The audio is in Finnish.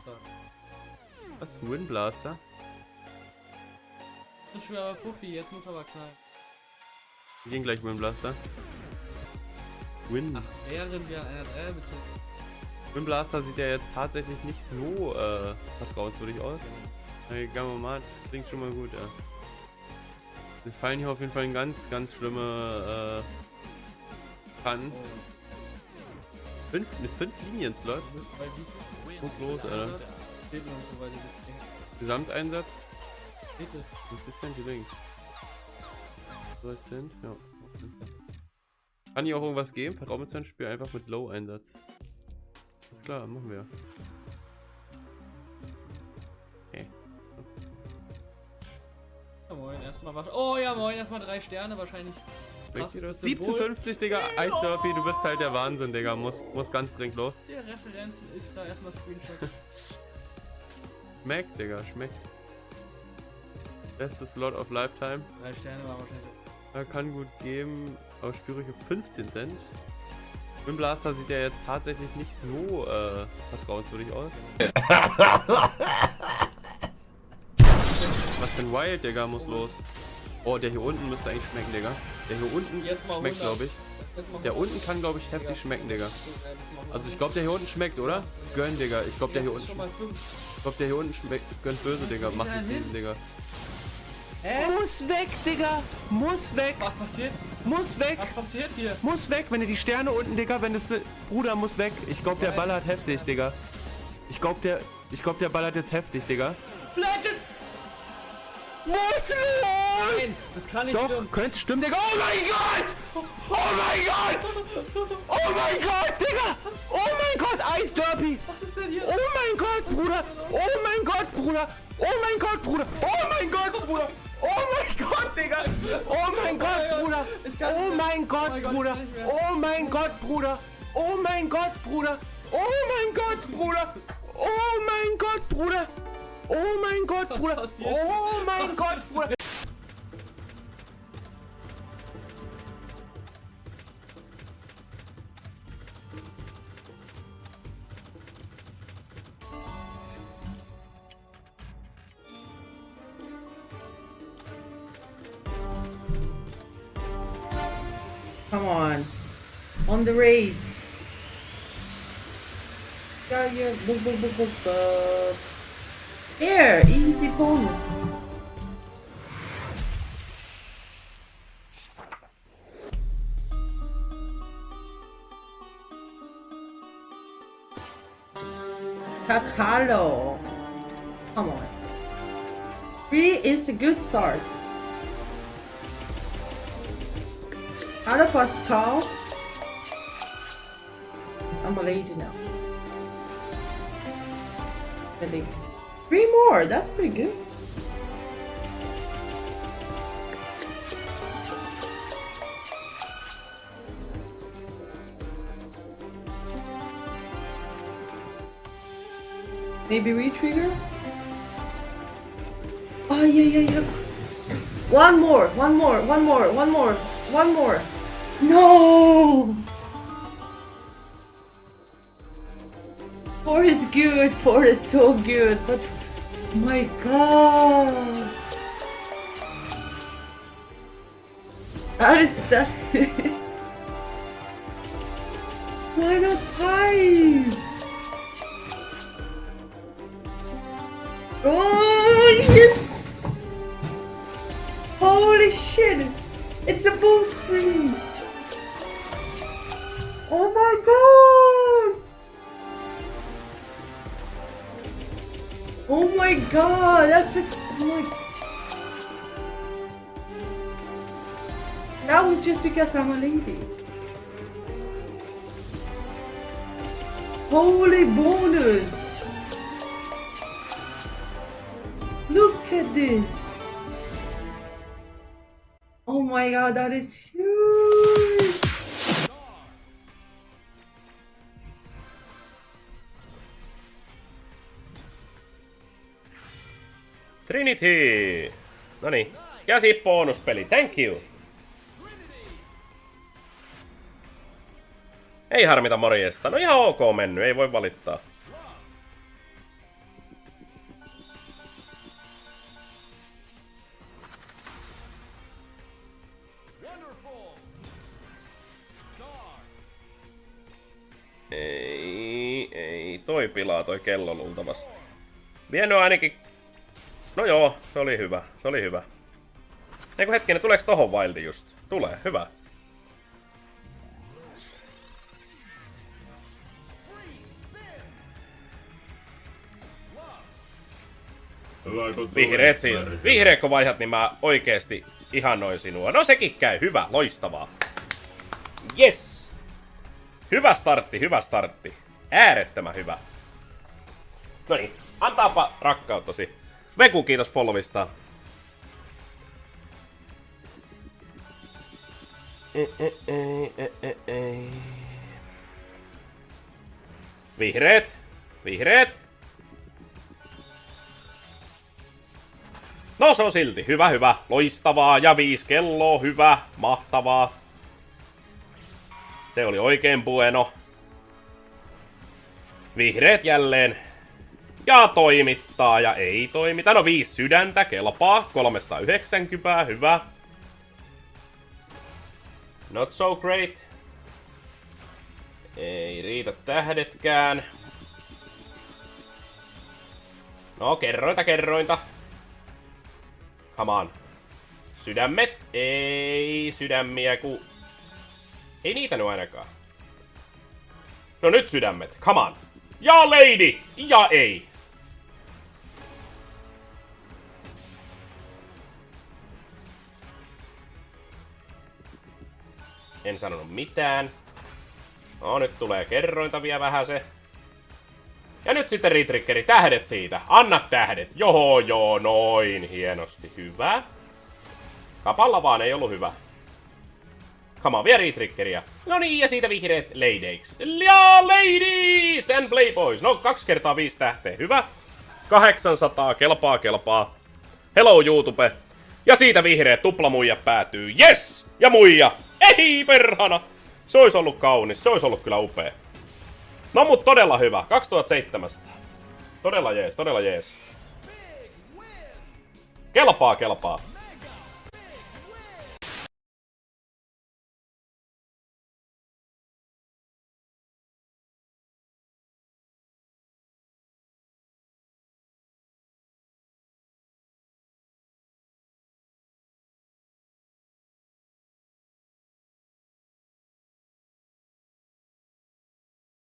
Windblaster. Was? Windblaster? Das ist schwerer Puffi, jetzt muss aber knallen. Wir gehen gleich Windblaster. Ach, während wir an einer Dreier bezogen. Windblaster sieht ja jetzt tatsächlich nicht so vertrauenswürdig aus. Hey, Gamomat klingt schon mal gut, ja. Wir fallen hier auf jeden Fall in ganz, ganz schlimme Pannen. Mit 5 Linien-Slots. Muss los, Alter. Steht noch so weit das Ding. Gesamteinsatz. Steht es. Was ist denn die links? So ist denn? Ja. Kann hier auch irgendwas geben? Vertrau mir zu ein Spiel einfach mit Low-Einsatz. Ist klar, machen wir. Okay. Ja moin, erstmal was. Oh ja moin, erstmal 3 Sterne wahrscheinlich. Krasses Symbol. 17,50, Digga. Ice Derpy, du bist halt der Wahnsinn, Digga. Muss ganz dringend los. Der Referenz ist da erstmal Screenshot. Schmeckt, Digga, schmeckt. Bestes Slot of Lifetime. 3 Sterne war wahrscheinlich. Kann gut geben, aber Spürrüche 15 Cent. Windblaster sieht ja jetzt tatsächlich nicht so vertrauenswürdig aus. Was denn Wild, Digga, muss los. Oh, der hier unten müsste eigentlich schmecken, Digga. Der hier unten schmeckt, glaube ich. Der unten kann, glaube ich, heftig schmecken, Digga. Also ich glaube, der hier unten schmeckt, oder? Gönn, Digga. Ich glaube, der hier unten schmeckt. Ich glaube, der hier unten schmeckt. Gönnt böse, Digga. Mach nicht diesen, Digga. Muss weg, Digga! Muss weg! Was passiert? Muss weg! Was passiert hier? Muss weg, wenn ihr die Sterne unten, Digga, wenn es... Bruder, muss weg. Ich glaube, der ballert heftig, Digga. Ich glaube, der ballert jetzt heftig, Digga. Legend! Muss Nein, los! das kann nicht Doch, stimmen. könnte stimmen, Digga. Oh mein Gott! Oh mein Gott! Oh mein Gott, Digga! Oh mein Gott, Ice Derpy! Was ist denn hier? Oh mein Gott, Bruder! Oh mein Gott, Bruder! Oh mein Gott, Bruder! Oh mein Gott, Bruder! Oh mein Gott, Digga! Oh mein Gott, Bruder! Oh mein Gott, Bruder! Oh mein Gott, Bruder! Oh mein Gott, Bruder! Oh mein Gott, Bruder! Oh mein Gott, Bruder! Oh mein Gott, Bruder! Oh mein Gott, Bruder! Come on the race. Yeah, book. There, easy bonus. Kakalo. Come on. 3 is a good start. Hello, Pascal. I'm a lady now. I think 3 more. That's pretty good. Maybe retrigger. Oh yeah. One more. No! 4 is good, 4 is so good, but my god! How is that? Why not 5? Oh yes! Holy shit! It's a full screen! Oh my god! Oh my god, that's a... Oh my... That was just because I'm a lady. Holy bonus! Look at this! Oh my god, that is huge! Trinity! Noniin. Ja siitä bonuspeli. Thank you! Ei harmita morjesta. No ihan ok mennyt, ei voi valittaa. Ei, toi pilaa toi kello luultavasti. Vienyt ainakin... No joo, se oli hyvä, se oli hyvä. Eiku hetkinen, tuleeks tohon Wildi just? Tulee, hyvä. Vihreät siinä. Vihreät kun vaihdat, niin mä oikeesti ihannoin sinua. No sekin käy, hyvä, loistavaa. Yes! Hyvä startti, hyvä startti. Äärettömän hyvä. Noniin, antaapa rakkauttasi. Veku, kiitos polvista. Vihreät, vihreät. No se on silti. Hyvä, hyvä. Loistavaa. Ja 5 kelloa. Hyvä. Mahtavaa. Se oli oikein bueno. Vihreät jälleen. Ja toimittaa. Ja ei toimita. No 5 sydäntä. Kelpaa. 390. Hyvä. Not so great. Ei riitä tähdetkään. No kerrointa, kerrointa. Come on. Sydämet. Ei sydämiä ku... Ei niitä nyt ainakaan. No nyt sydämet. Come on. Ja lady. Ja ei. En sanonut mitään. No nyt tulee kerrointa vielä vähän se. Ja nyt sitten retriggeri. Tähdet siitä. Anna tähdet. Joo, noin. Hienosti. Hyvä. Kapalla vaan ei ollut hyvä. Come on, vielä retriggeriä. No niin, ja siitä vihreät ladyiksi. Ja ladies and playboys. No 2 kertaa 5 tähteä. Hyvä. 800. Kelpaa, kelpaa. Hello YouTube. Ja siitä vihreät tuplamuija päätyy. Yes! Ja muija. Ei perhana. Se olisi ollut kaunis. Se olisi ollut kyllä upea. No mut todella hyvä. 2700. Todella jees, todella jees. Kelpaa, kelpaa.